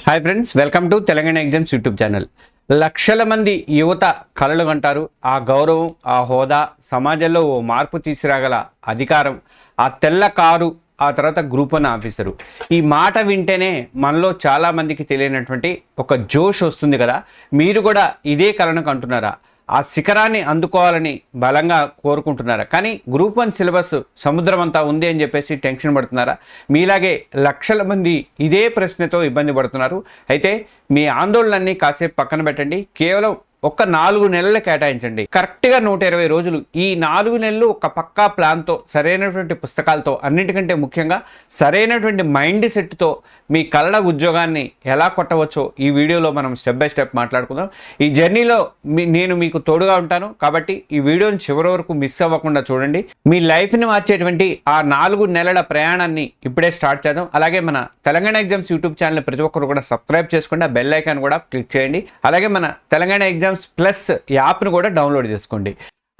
Hi friends, welcome to Telangana exams YouTube channel. లక్షల మంది యువత కలలు కంటారు. ఆ గౌరవం, ఆ హోదా, సమాజంలో ఓ మార్పు తీసుకురాగల అధికారం, ఆ తెల్ల కారు, ఆ తర్వాత గ్రూప్ 1 ఆఫీసరు. ఈ మాట వింటేనే మనలో చాలామందికి తెలియనటువంటి ఒక జోష్ వస్తుంది కదా. మీరు కూడా ఇదే కలను కంటున్నారా? ఆ శిఖరాన్ని అందుకోవాలని బలంగా కోరుకుంటున్నారా? కానీ గ్రూప్ 1 సిలబస్ సముద్రం అంతా ఉంది అని చెప్పేసి టెన్షన్ పడుతున్నారా? మీలాగే లక్షల మంది ఇదే ప్రశ్నతో ఇబ్బంది పడుతున్నారు. అయితే మీ ఆందోళనని కాసేపు పక్కన పెట్టండి. కేవలం ఒక్క 4 నెలలు కేటాయించండి. కరెక్ట్గా 120 రోజులు. ఈ 4 నెలలు ఒక పక్కా ప్లాన్తో, సరైనటువంటి పుస్తకాలతో, అన్నిటికంటే ముఖ్యంగా సరైనటువంటి మైండ్ సెట్తో మీ కళల ఉద్యోగాన్ని ఎలా కొట్టవచ్చో ఈ వీడియోలో మనం స్టెప్ బై స్టెప్ మాట్లాడుకుందాం. ఈ జర్నీలో నేను మీకు తోడుగా ఉంటాను కాబట్టి ఈ వీడియోని చివరి వరకు మిస్ అవ్వకుండా చూడండి. మీ లైఫ్ని మార్చేటువంటి ఆ 4 నెలల ప్రయాణాన్ని ఇప్పుడే స్టార్ట్ చేద్దాం. అలాగే మన తెలంగాణ ఎగ్జామ్స్ యూట్యూబ్ ఛానల్ ప్రతి ఒక్కరు కూడా సబ్స్క్రైబ్ చేసుకోండి. ఆ బెల్ ఐకాన్ కూడా క్లిక్ చేయండి. అలాగే మన తెలంగాణ ఎగ్జామ్స్ ప్లస్ యాప్ను కూడా డౌన్లోడ్ చేసుకోండి.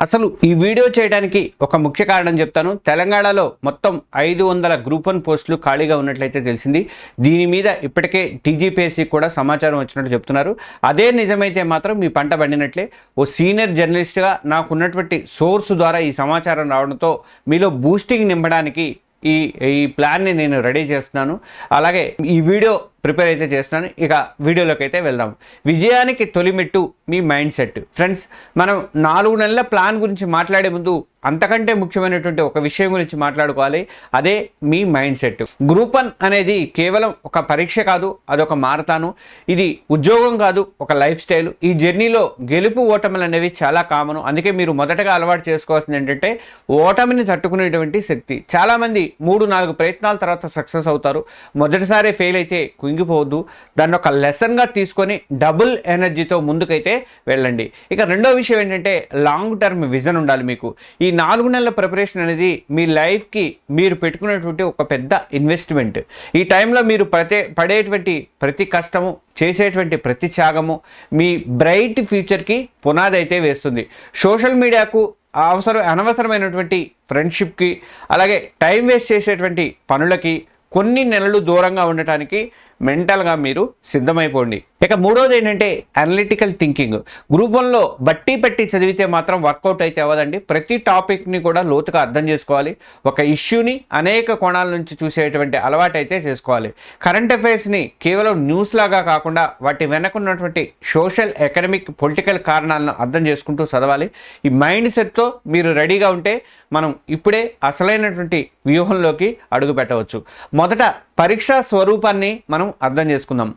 అసలు ఈ వీడియో చేయడానికి ఒక ముఖ్య కారణం చెప్తాను. తెలంగాణలో మొత్తం 500 గ్రూప్ 1 పోస్టులు ఖాళీగా ఉన్నట్లయితే తెలిసింది. దీని మీద ఇప్పటికే టీజీపీఎస్సీ కూడా సమాచారం వచ్చినట్టు చెప్తున్నారు. అదే నిజమైతే మాత్రం మీ పంట పండినట్లే. ఓ సీనియర్ జర్నలిస్ట్గా నాకున్నటువంటి సోర్స్ ద్వారా ఈ సమాచారం రావడంతో మీలో బూస్టింగ్ నింపడానికి ఈ ప్లాన్ని నేను రెడీ చేస్తున్నాను. అలాగే ఈ వీడియో ప్రిపేర్ అయితే చేస్తున్నాను. ఇక వీడియోలోకి అయితే వెళ్దాం. విజయానికి తొలిమెట్టు మీ మైండ్ సెట్. ఫ్రెండ్స్, మనం 4 నెలల ప్లాన్ గురించి మాట్లాడే ముందు అంతకంటే ముఖ్యమైనటువంటి ఒక విషయం గురించి మాట్లాడుకోవాలి. అదే మీ మైండ్ సెట్. గ్రూప్ 1 అనేది కేవలం ఒక పరీక్ష కాదు, అదొక మారతాను. ఇది ఉద్యోగం కాదు, ఒక లైఫ్ స్టైల్. ఈ జర్నీలో గెలుపు ఓటములు అనేవి చాలా కామను. అందుకే మీరు మొదటగా అలవాటు చేసుకోవాల్సింది ఏంటంటే ఓటమిని తట్టుకునేటువంటి శక్తి. చాలామంది 3-4 ప్రయత్నాల తర్వాత సక్సెస్ అవుతారు. మొదటిసారి ఫెయిల్ అయితే కుంగిపోవద్దు. దాన్ని ఒక లెసన్గా తీసుకొని డబుల్ ఎనర్జీతో ముందుకైతే వెళ్ళండి. ఇక రెండో విషయం ఏంటంటే లాంగ్ టర్మ్ విజన్ ఉండాలి మీకు. ఈ 4 నెలల ప్రిపరేషన్ అనేది మీ లైఫ్కి మీరు పెట్టుకునేటువంటి ఒక పెద్ద ఇన్వెస్ట్మెంట్. ఈ టైంలో మీరు పడేటువంటి ప్రతి కష్టము, చేసేటువంటి ప్రతి త్యాగము మీ బ్రైట్ ఫ్యూచర్కి పునాది అయితే వేస్తుంది. సోషల్ మీడియాకు అనవసరమైనటువంటి ఫ్రెండ్షిప్కి, అలాగే టైం వేస్ట్ చేసేటువంటి పనులకి కొన్ని నెలలు దూరంగా ఉండటానికి మెంటల్గా మీరు సిద్ధమైపోండి. ఇక మూడోది ఏంటంటే అనలిటికల్ థింకింగ్. గ్రూప్ 1లో బట్టి పట్టి చదివితే మాత్రం వర్కౌట్ అయితే అవ్వదండి. ప్రతి టాపిక్ని కూడా లోతుగా అర్థం చేసుకోవాలి. ఒక ఇష్యూని అనేక కోణాల నుంచి చూసేటువంటి అలవాటు అయితే చేసుకోవాలి. కరెంట్ అఫైర్స్ని కేవలం న్యూస్ లాగా కాకుండా వాటి వెనకున్నటువంటి సోషల్, ఎకనామిక్, పొలిటికల్ కారణాలను అర్థం చేసుకుంటూ చదవాలి. ఈ మైండ్ సెట్తో మీరు రెడీగా ఉంటే మనం ఇప్పుడే అసలైనటువంటి వ్యూహంలోకి అడుగు పెట్టవచ్చు. మొదట పరీక్షా స్వరూపాన్ని మనం అర్థం చేసుకుందాం.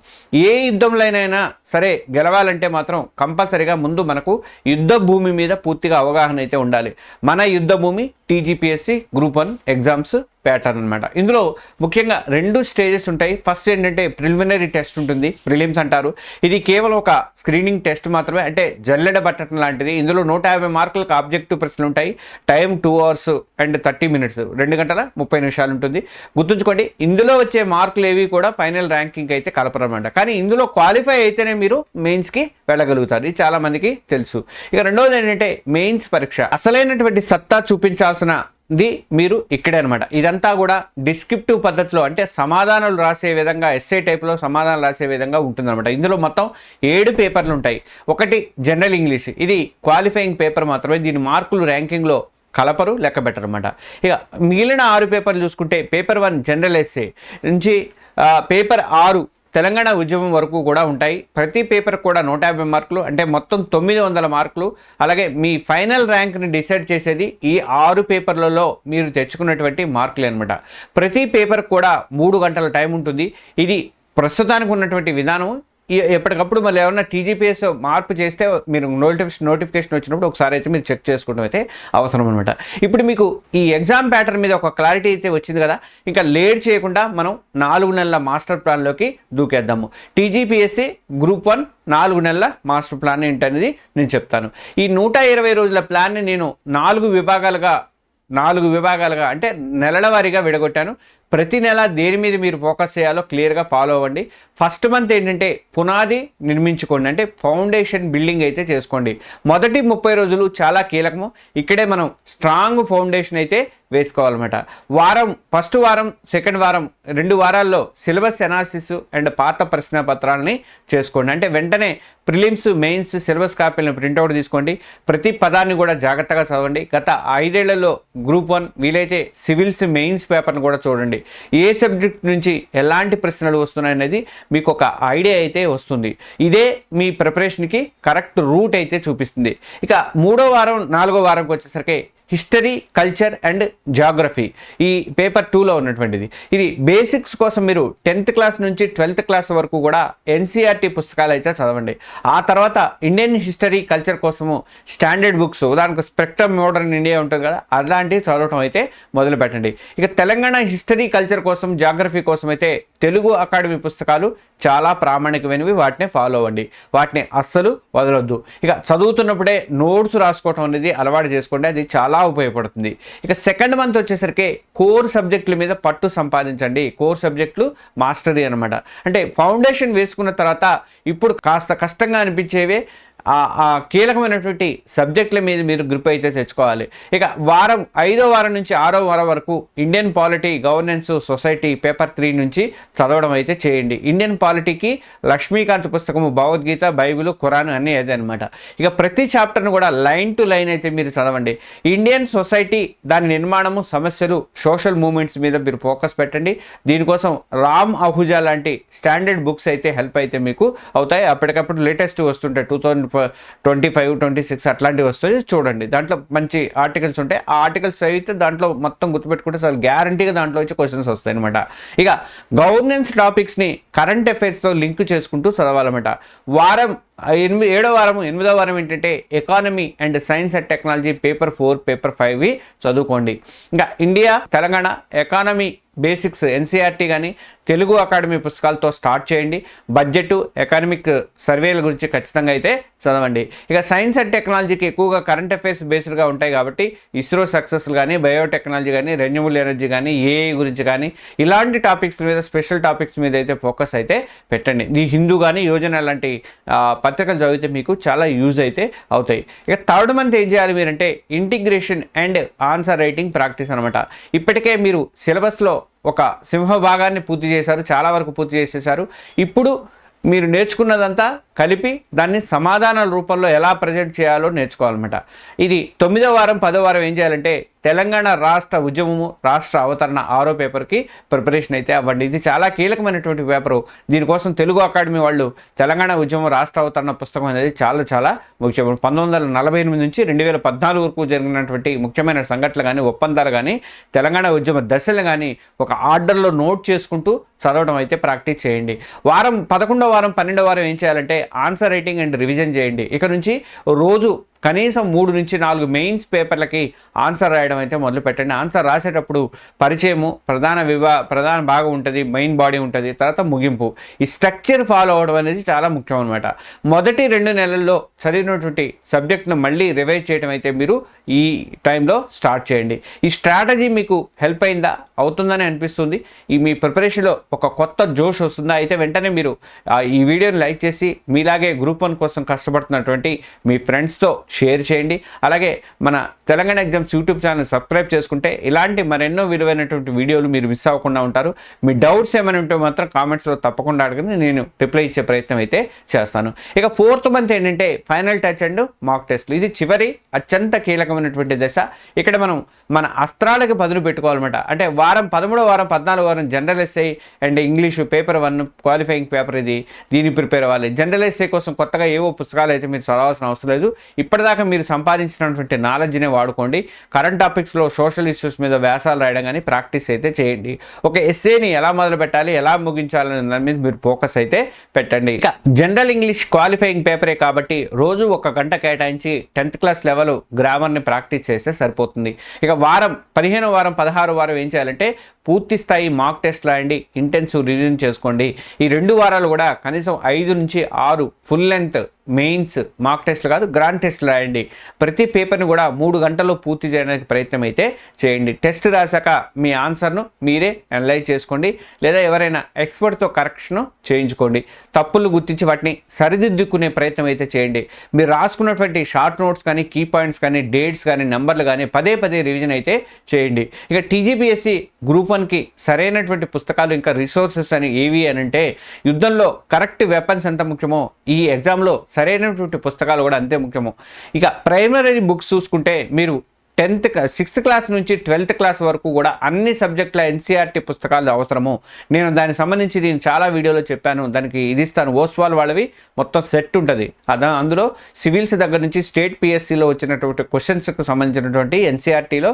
ఏ యుద్ధంలోనైనా సరే గెలవాలంటే మాత్రం కంపల్సరీగా ముందు మనకు యుద్ధ భూమి మీద పూర్తిగా అవగాహన అయితే ఉండాలి. మన యుద్ధ భూమి టీజీపీఎస్సీ గ్రూప్ 1 ఎగ్జామ్స్ ప్యాటర్న్ అనమాట. ఇందులో ముఖ్యంగా 2 స్టేజెస్ ఉంటాయి. ఫస్ట్ ఏంటంటే ప్రిలిమినరీ టెస్ట్ ఉంటుంది, ప్రిలిమ్స్ అంటారు. ఇది కేవలం ఒక స్క్రీనింగ్ టెస్ట్ మాత్రమే, అంటే జల్లెడ బట్టడం లాంటిది. ఇందులో 150 మార్కులకు ఆబ్జెక్టివ్ ప్రశ్నలు ఉంటాయి. టైం 2 hours and 30 minutes, 2 గంటల 30 నిమిషాలు ఉంటుంది. గుర్తుంచుకోండి, ఇందులో వచ్చే మార్కులు ఏవి కూడా ఫైనల్ ర్యాంకింగ్ అయితే కలపరమాట. కానీ ఇందులో క్వాలిఫై అయితేనే మీరు మెయిన్స్కి వెళ్ళగలుగుతారు. ఇది చాలా మందికి తెలుసు. ఇక రెండవది ఏంటంటే మెయిన్స్ పరీక్ష. అసలైనటువంటి సత్తా చూపించాల్సిన మీరు ఇక్కడే అనమాట. ఇదంతా కూడా డిస్క్రిప్టివ్ పద్ధతిలో, అంటే సమాధానాలు రాసే విధంగా, ఎస్ఏ టైప్లో సమాధానాలు రాసే విధంగా ఉంటుందన్నమాట. ఇందులో మొత్తం 7 పేపర్లు ఉంటాయి. ఒకటి జనరల్ ఇంగ్లీష్, ఇది క్వాలిఫైయింగ్ పేపర్ మాత్రమే. దీని మార్కులు ర్యాంకింగ్లో కలపరు, లెక్క పెట్టరు అనమాట. ఇక మిగిలిన 6 పేపర్లు చూసుకుంటే పేపర్ 1 జనరల్ ఎస్ఏ నుంచి పేపర్ 6 తెలంగాణ ఉద్యమం వరకు కూడా ఉంటాయి. ప్రతి పేపర్ కూడా 150 మార్కులు, అంటే మొత్తం 900 మార్కులు. అలాగే మీ ఫైనల్ ర్యాంక్ని డిసైడ్ చేసేది ఈ 6 పేపర్లలో మీరు తెచ్చుకున్నటువంటి మార్కులే అనమాట. ప్రతి పేపర్ కూడా 3 గంటల టైం ఉంటుంది. ఇది ప్రస్తుతానికి ఉన్నటువంటి విధానం. ఎప్పటికప్పుడు మళ్ళీ ఏమన్నా టీజీపీఎస్ మార్పు చేస్తే మీరు నోటిఫికేషన్ వచ్చినప్పుడు ఒకసారి అయితే మీరు చెక్ చేసుకోవడం అయితే అవసరం అనమాట. ఇప్పుడు మీకు ఈ ఎగ్జామ్ ప్యాటర్న్ మీద ఒక క్లారిటీ అయితే వచ్చింది కదా. ఇంకా లేట్ చేయకుండా మనం 4 నెలల మాస్టర్ ప్లాన్లోకి దూకేద్దాము. టీజీపీఎస్సీ గ్రూప్ 1 4 నెలల మాస్టర్ ప్లాన్ ఏంటనేది నేను చెప్తాను. ఈ 120 రోజుల ప్లాన్ని నేను 4 విభాగాలుగా అంటే నెలల వారీగా విడగొట్టాను. ప్రతి నెల దేని మీద మీరు ఫోకస్ చేయాలో క్లియర్గా ఫాలో అవ్వండి. ఫస్ట్ మంత్ ఏంటంటే పునాది నిర్మించుకోండి, అంటే ఫౌండేషన్ బిల్డింగ్ అయితే చేసుకోండి. మొదటి 30 రోజులు చాలా కీలకము. ఇక్కడే మనం స్ట్రాంగ్ ఫౌండేషన్ అయితే వేసుకోవాలన్నమాట. ఫస్ట్ వారం సెకండ్ వారం 2 వారాల్లో సిలబస్ అనాలిసిస్ అండ్ పాత ప్రశ్న పత్రాలని చేసుకోండి. అంటే వెంటనే ప్రిలిమ్స్ మెయిన్స్ సిలబస్ కాపీలను ప్రింట్అవుట్ తీసుకోండి. ప్రతి పదాన్ని కూడా జాగ్రత్తగా చదవండి. గత 5 ఏళ్లలో గ్రూప్ 1 వీలైతే సివిల్స్ మెయిన్స్ పేపర్ను కూడా చూడండి. ఏ సబ్జెక్ట్ నుంచి ఎలాంటి ప్రశ్నలు వస్తున్నాయనేది మీకు ఒక ఐడియా అయితే వస్తుంది. ఇదే మీ ప్రిపరేషన్కి కరెక్ట్ రూట్ అయితే చూపిస్తుంది. ఇక 3వ వారం 4వ వారంకి వచ్చేసరికి హిస్టరీ, కల్చర్ అండ్ జాగ్రఫీ ఈ పేపర్ 2లో ఉన్నటువంటిది. ఇది బేసిక్స్ కోసం మీరు 10th క్లాస్ నుంచి 12th క్లాస్ వరకు కూడా ఎన్సీఆర్టీ పుస్తకాలు అయితే చదవండి. ఆ తర్వాత ఇండియన్ హిస్టరీ, కల్చర్ కోసము స్టాండర్డ్ బుక్స్, ఉదాహరణకు స్పెక్ట్రమ్ మోడర్న్ ఇండియా ఉంటుంది కదా, అలాంటివి చదవటం అయితే మొదలు పెట్టండి. ఇక తెలంగాణ హిస్టరీ, కల్చర్ కోసం, జాగ్రఫీ కోసం అయితే తెలుగు అకాడమీ పుస్తకాలు చాలా ప్రామాణికమైనవి, వాటిని ఫాలో అవ్వండి. వాటిని అస్సలు వదలొద్దు. ఇక చదువుతున్నప్పుడే నోట్స్ రాసుకోవటం అనేది అలవాటు చేసుకోండి, అది చాలా ఉపయోగపడుతుంది. ఇక సెకండ్ మంత్ వచ్చేసరికి కోర్ సబ్జెక్టుల మీద పట్టు సంపాదించండి. కోర్ సబ్జెక్టులు మాస్టరీ అనమాట. అంటే ఫౌండేషన్ వేసుకున్న తర్వాత ఇప్పుడు కాస్త కష్టంగా అనిపించేవే ఆ కీలకమైనటువంటి సబ్జెక్టుల మీద మీరు గ్రిప్ అయితే తెచ్చుకోవాలి. ఇక 5వ వారం నుంచి 6వ వారం వరకు Indian polity, governance, society paper 3 నుంచి చదవడం అయితే చేయండి. ఇండియన్ పాలిటీకి లక్ష్మీకాంత్ పుస్తకము, భగవద్గీత, బైబిల్, ఖురాన్ అన్నీ అదే అనమాట. ఇక ప్రతి చాప్టర్ను కూడా లైన్ టు లైన్ అయితే మీరు చదవండి. ఇండియన్ సొసైటీ, దాని నిర్మాణము, సమస్యలు, సోషల్ మూవ్మెంట్స్ మీద మీరు ఫోకస్ పెట్టండి. దీనికోసం రామ్ అహుజా లాంటి స్టాండర్డ్ బుక్స్ అయితే హెల్ప్ అయితే మీకు అవుతాయి. అప్పటికప్పుడు లేటెస్ట్ వస్తుంటాయి, 2025, 26 అట్లాంటివి వస్తాయి, చూడండి. దాంట్లో మంచి ఆర్టికల్స్ ఉంటాయి. ఆ ఆర్టికల్స్ అయితే దాంట్లో మొత్తం గుర్తుపెట్టుకుంటే చాలా గ్యారంటీగా దాంట్లో వచ్చి క్వశ్చన్స్ వస్తాయి అనమాట. ఇక గవర్నెన్స్ టాపిక్స్ని కరెంట్ అఫైర్స్తో లింక్ చేసుకుంటూ చదవాలన్నమాట. 7వ వారం 8వ వారం ఏంటంటే economy and science and technology paper 4, paper 5 చదువుకోండి. ఇంకా India, Telangana economy basics NCERT కానీ తెలుగు అకాడమీ పుస్తకాలతో స్టార్ట్ చేయండి. బడ్జెట్, ఎకనామిక్ సర్వేల గురించి ఖచ్చితంగా అయితే చదవండి. ఇక సైన్స్ అండ్ టెక్నాలజీకి ఎక్కువగా కరెంట్ అఫైర్స్ బేస్డ్గా ఉంటాయి కాబట్టి ఇస్రో సక్సెస్ కానీ, బయోటెక్నాలజీ కానీ, రెన్యూబుల్ ఎనర్జీ కానీ, ఏఐ గురించి కానీ ఇలాంటి టాపిక్స్ మీద, స్పెషల్ టాపిక్స్ మీద అయితే ఫోకస్ అయితే పెట్టండి. ఈ హిందూ కానీ, యోజన లాంటి పత్రికలు చదివితే మీకు చాలా యూజ్ అయితే అవుతాయి. ఇక 3rd మంత్ ఏం చేయాలి మీరంటే integration and answer writing practice అనమాట. ఇప్పటికే మీరు సిలబస్లో ఒక సింహభాగాన్ని పూర్తి చేశారు, చాలా వరకు పూర్తి చేసేసారు. ఇప్పుడు మీరు నేర్చుకున్నదంతా కలిపి దాన్ని సమాధానాల రూపంలో ఎలా ప్రజెంట్ చేయాలో నేర్చుకోవాలన్నమాట. ఇది 9వ వారం 10వ వారం ఏం చేయాలంటే తెలంగాణ రాష్ట్ర ఉద్యమము, రాష్ట్ర అవతరణ 6వ పేపర్కి ప్రిపరేషన్ అయితే అవ్వండి. ఇది చాలా కీలకమైనటువంటి పేపరు. దీనికోసం తెలుగు అకాడమీ వాళ్ళు తెలంగాణ ఉద్యమం, రాష్ట్ర అవతరణ పుస్తకం అనేది చాలా చాలా ముఖ్యం. 1948 నుంచి 2014 వరకు జరిగినటువంటి ముఖ్యమైన సంఘటనలు కానీ, ఒప్పందాలు కానీ, తెలంగాణ ఉద్యమ దశలు కానీ ఒక ఆర్డర్లో నోట్ చేసుకుంటూ చదవడం అయితే ప్రాక్టీస్ చేయండి. 11వ వారం 12వ వారం ఏం చేయాలంటే ఆన్సర్ రైటింగ్ అండ్ రివిజన్ చేయండి. ఇక నుంచి రోజు కనీసం 3 నుంచి 4 మెయిన్స్ పేపర్లకి ఆన్సర్ రాయడం అయితే మొదలు పెట్టండి. ఆన్సర్ రాసేటప్పుడు పరిచయము, ప్రధాన భాగం ఉంటుంది, మెయిన్ బాడీ ఉంటుంది, తర్వాత ముగింపు. ఈ స్ట్రక్చర్ ఫాలో అవడం అనేది చాలా ముఖ్యం అనమాట. మొదటి 2 నెలల్లో చదివినటువంటి సబ్జెక్ట్ను మళ్ళీ రివైజ్ చేయడం అయితే మీరు ఈ టైంలో స్టార్ట్ చేయండి. ఈ స్ట్రాటజీ మీకు హెల్ప్ అయిందా, అవుతుందని అనిపిస్తుంది? ఈ మీ ప్రిపరేషన్లో ఒక కొత్త జోష్ వస్తుందా? అయితే వెంటనే మీరు ఈ వీడియోని లైక్ చేసి మీలాగే గ్రూప్ 1 కోసం కష్టపడుతున్నటువంటి మీ ఫ్రెండ్స్తో షేర్ చేయండి. అలాగే మన Telangana exams YouTube channel subscribe చేసుకుంటే ఇలాంటి మరెన్నో విలువైనటువంటి వీడియోలు మీరు మిస్ అవ్వకుండా ఉంటారు. మీ డౌట్స్ ఏమైనా ఉంటే మాత్రం కామెంట్స్లో తప్పకుండా అడగండి, నేను రిప్లై ఇచ్చే ప్రయత్నం అయితే చేస్తాను. ఇక 4th మంత్ ఏంటంటే ఫైనల్ టచ్ అండ్ మాక్ టెస్ట్లు. ఇది చివరి అత్యంత కీలకమైనటువంటి దశ. ఇక్కడ మనం మన అస్త్రాలకి పదును పెట్టుకోవాలన్నమాట. అంటే 13వ వారం 14వ వారం general SI and English paper 1 qualifying paper, దీన్ని ప్రిపేర్ అవ్వాలి. జనరల్ ఎస్ఐ కోసం కొత్తగా ఏవో పుస్తకాలు అయితే మీరు చదవాల్సిన అవసరం లేదు. ఇప్పటిదాకా మీరు సంపాదించినటువంటి నాలెడ్జ్నే వాడుకోండి. కరెంట్ టాపిక్స్లో సోషల్ ఇష్యూస్ మీద వ్యాసాలు రాయడం కానీ ప్రాక్టీస్ అయితే చేయండి. ఒక ఎస్ఏని ఎలా మొదలు పెట్టాలి, ఎలా ముగించాలనే దాని మీద మీరు ఫోకస్ అయితే పెట్టండి. ఇక జనరల్ ఇంగ్లీష్ క్వాలిఫైయింగ్ పేపరే కాబట్టి రోజు 1 గంట కేటాయించి 10th క్లాస్ లెవెల్ గ్రామర్ని ప్రాక్టీస్ చేస్తే సరిపోతుంది. ఇక 15వ వారం 16వ వారం ఏం చేయాలంటే పూర్తి స్థాయి మాక్ టెస్ట్ రాయండి, ఇంటెన్సివ్ రివిజన్ చేసుకోండి. ఈ 2 వారాలు కూడా కనీసం 5 నుంచి 6 ఫుల్ లెంత్ మెయిన్స్ మాక్ టెస్ట్లు కాదు గ్రాండ్ టెస్ట్లు రాయండి. ప్రతి పేపర్ని కూడా 3 గంటల్లో పూర్తి చేయడానికి ప్రయత్నం అయితే చేయండి. టెస్ట్ రాశాక మీ ఆన్సర్ను మీరే అనలైజ్ చేసుకోండి, లేదా ఎవరైనా ఎక్స్పర్ట్తో కరెక్షన్ చేయించుకోండి. తప్పులు గుర్తించి వాటిని సరిదిద్దుకునే ప్రయత్నం అయితే చేయండి. మీరు రాసుకున్నటువంటి షార్ట్ నోట్స్ కానీ, కీ పాయింట్స్ కానీ, డేట్స్ కానీ, నెంబర్లు కానీ పదే రివిజన్ అయితే చేయండి. ఇక టీజీపీఎస్సీ గ్రూప్ 1కి సరైనటువంటి పుస్తకాలు ఇంకా రిసోర్సెస్ అని ఏవి అని అంటే, యుద్ధంలో కరెక్ట్ వెపన్స్ ఎంత ముఖ్యమో ఈ ఎగ్జామ్లో సరైనటువంటి పుస్తకాలు కూడా అంతే ముఖ్యము. ఇక ప్రైమరీ బుక్స్ చూసుకుంటే మీరు 6th క్లాస్ నుంచి 12th క్లాస్ వరకు కూడా అన్ని సబ్జెక్టుల ఎన్సీఆర్టీ పుస్తకాలు అవసరము. నేను దానికి సంబంధించి నేను చాలా వీడియోలో చెప్పాను. దానికి ఇది ఇస్తాను, ఓస్వాల్ వాళ్ళవి మొత్తం సెట్ ఉంటుంది. అందులో సివిల్స్ దగ్గర నుంచి స్టేట్ పిఎస్సిలో వచ్చినటువంటి క్వశ్చన్స్కి సంబంధించినటువంటి ఎన్సీఆర్టీలో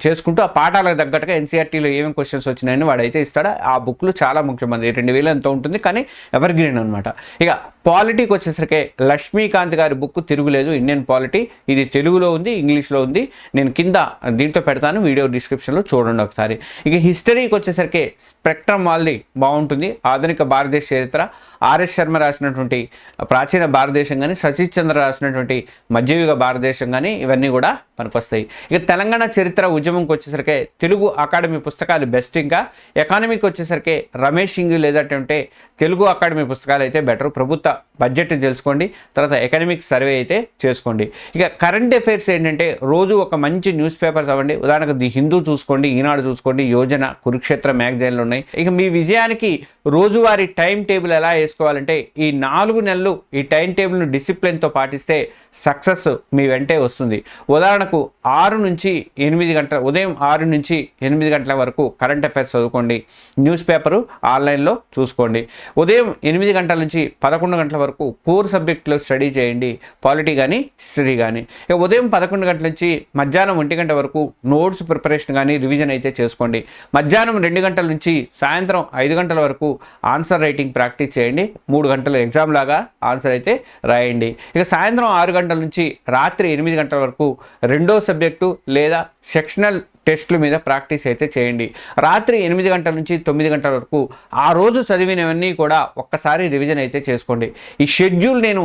చేసుకుంటూ ఆ పాఠాలకు తగ్గట్టుగా ఎన్సీఆర్టీలో ఏమేమి క్వశ్చన్స్ వచ్చినాయని వాడైతే ఇస్తాడు. ఆ బుక్లు చాలా ముఖ్యమైనది. 2000 ఎంతో ఉంటుంది, కానీ ఎవర్ గ్రీన్ అనమాట. ఇక పాలిటీకి వచ్చేసరికి లక్ష్మీకాంత్ గారి బుక్ తిరుగులేదు, ఇండియన్ పాలిటీ. ఇది తెలుగులో ఉంది, ఇంగ్లీష్లో ఉంది. నేను కింద దీంట్లో పెడతాను, వీడియో డిస్క్రిప్షన్లో చూడండి ఒకసారి. ఇక హిస్టరీకి వచ్చేసరికి స్పెక్ట్రమ్ వాళ్ళది బాగుంటుంది. ఆధునిక భారతదేశ చరిత్ర, ఆర్ఎస్ శర్మ రాసినటువంటి ప్రాచీన భారతదేశం కానీ, సతీష్ చంద్ర రాసినటువంటి మధ్యయుగ భారతదేశం కానీ ఇవన్నీ కూడా పనికొస్తాయి. ఇక తెలంగాణ చరిత్ర ఉద్యమంకి వచ్చేసరికి తెలుగు అకాడమీ పుస్తకాలు బెస్ట్. ఇంకా ఎకానమీకి వచ్చేసరికి రమేష్ సింగ్ లేదంటే తెలుగు అకాడమీ పుస్తకాలు అయితే బెటర్. ప్రభుత్వ బడ్జెట్ తెలుసుకోండి, తర్వాత ఎకనామిక్ సర్వే అయితే చేసుకోండి. ఇక కరెంట్ అఫైర్స్ ఏంటంటే రోజు ఒక మంచి న్యూస్ పేపర్స్ అవ్వండి. ఉదాహరణకు ది హిందూ చూసుకోండి, ఈనాడు చూసుకోండి, యోజన, కురుక్షేత్ర మ్యాగజైన్లు ఉన్నాయి. ఇక మీ విజయానికి రోజువారీ టైం టేబుల్ ఎలా వేసుకోవాలంటే ఈ 4 నెలలు ఈ టైం టేబుల్ను డిసిప్లిన్తో పాటిస్తే సక్సెస్ మీ వెంటే వస్తుంది. ఉదాహరణకు 6 నుంచి 8 గంటల ఉదయం 6 నుంచి 8 గంటల వరకు కరెంట్ అఫైర్స్ చదువుకోండి. న్యూస్ పేపరు ఆన్లైన్లో చూసుకోండి. ఉదయం 8 గంటల నుంచి 11 గంటల వరకు కోర్ సబ్జెక్టులో స్టడీ చేయండి, పాలిటీ కానీ హిస్టరీ కానీ. ఇక ఉదయం 11 గంటల నుంచి మధ్యాహ్నం 1 గంట వరకు నోట్స్ ప్రిపరేషన్ కానీ రివిజన్ అయితే చేసుకోండి. మధ్యాహ్నం 2 గంటల నుంచి సాయంత్రం 5 గంటల వరకు ఆన్సర్ రైటింగ్ ప్రాక్టీస్ చేయండి. 3 గంటల ఎగ్జామ్ లాగా ఆన్సర్ అయితే రాయండి. ఇక సాయంత్రం 6 గంటల నుంచి రాత్రి 8 గంటల వరకు 2వ సబ్జెక్టు లేదా సెక్షనల్ టెస్టుల మీద ప్రాక్టీస్ అయితే చేయండి. రాత్రి 8 గంటల నుంచి 9 గంటల వరకు ఆ రోజు చదివినవన్నీ కూడా ఒక్కసారి రివిజన్ అయితే చేసుకోండి. ఈ షెడ్యూల్ నేను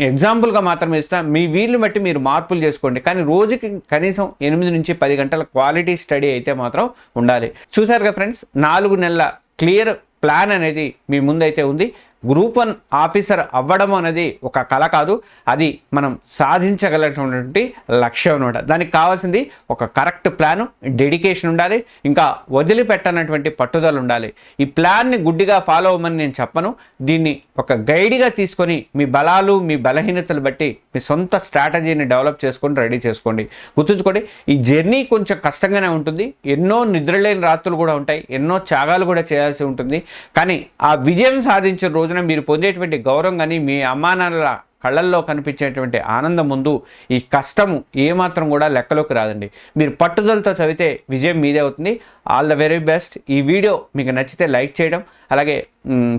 ఎగ్జాంపుల్గా మాత్రమే ఇస్తాను, మీ వీళ్ళు బట్టి మీరు మార్పులు చేసుకోండి. కానీ రోజుకి కనీసం 8 నుంచి 10 గంటల క్వాలిటీ స్టడీ అయితే మాత్రం ఉండాలి. చూసారుగా ఫ్రెండ్స్, 4 నెలల క్లియర్ ప్లాన్ అనేది మీ ముందైతే ఉంది. గ్రూప్ 1 ఆఫీసర్ అవ్వడం అనేది ఒక కళ కాదు, అది మనం సాధించగలిగినటువంటి లక్ష్యం అనమాట. దానికి కావాల్సింది ఒక కరెక్ట్ ప్లాను, డెడికేషన్ ఉండాలి, ఇంకా వదిలిపెట్టనటువంటి పట్టుదల ఉండాలి. ఈ ప్లాన్ని గుడ్డిగా ఫాలో అవ్వమని నేను చెప్పను. దీన్ని ఒక గైడ్గా తీసుకొని మీ బలాలు మీ బలహీనతలు బట్టి మీ సొంత స్ట్రాటజీని డెవలప్ చేసుకొని రెడీ చేసుకోండి. గుర్తుంచుకోండి, ఈ జర్నీ కొంచెం కష్టంగానే ఉంటుంది. ఎన్నో నిద్రలేని రాత్రులు కూడా ఉంటాయి, ఎన్నో త్యాగాలు కూడా చేయాల్సి ఉంటుంది. కానీ ఆ విజయం సాధించిన రోజు మీరు పొందేటువంటి గౌరవం కానీ మీ అమ్మానాన్నల కళ్ళల్లో కనిపించేటువంటి ఆనందం ముందు ఈ కష్టము ఏమాత్రం కూడా లెక్కలోకి రాదండి. మీరు పట్టుదలతో చదివితే విజయం మీదే అవుతుంది. All the very best. ఈ వీడియో మీకు నచ్చితే లైక్ చేయడం, అలాగే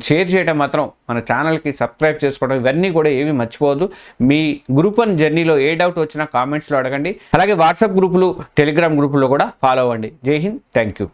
షేర్ చేయడం మాత్రం, మన ఛానల్కి సబ్స్క్రైబ్ చేసుకోవడం, ఇవన్నీ కూడా ఏమీ మర్చిపోవద్దు. మీ గ్రూప్ 1 జర్నీలో ఏ డౌట్ వచ్చినా కామెంట్స్లో అడగండి. అలాగే వాట్సాప్ గ్రూపులు, టెలిగ్రామ్ గ్రూపుల్లో కూడా ఫాలో అవ్వండి. జై హింద్, థ్యాంక్ యూ.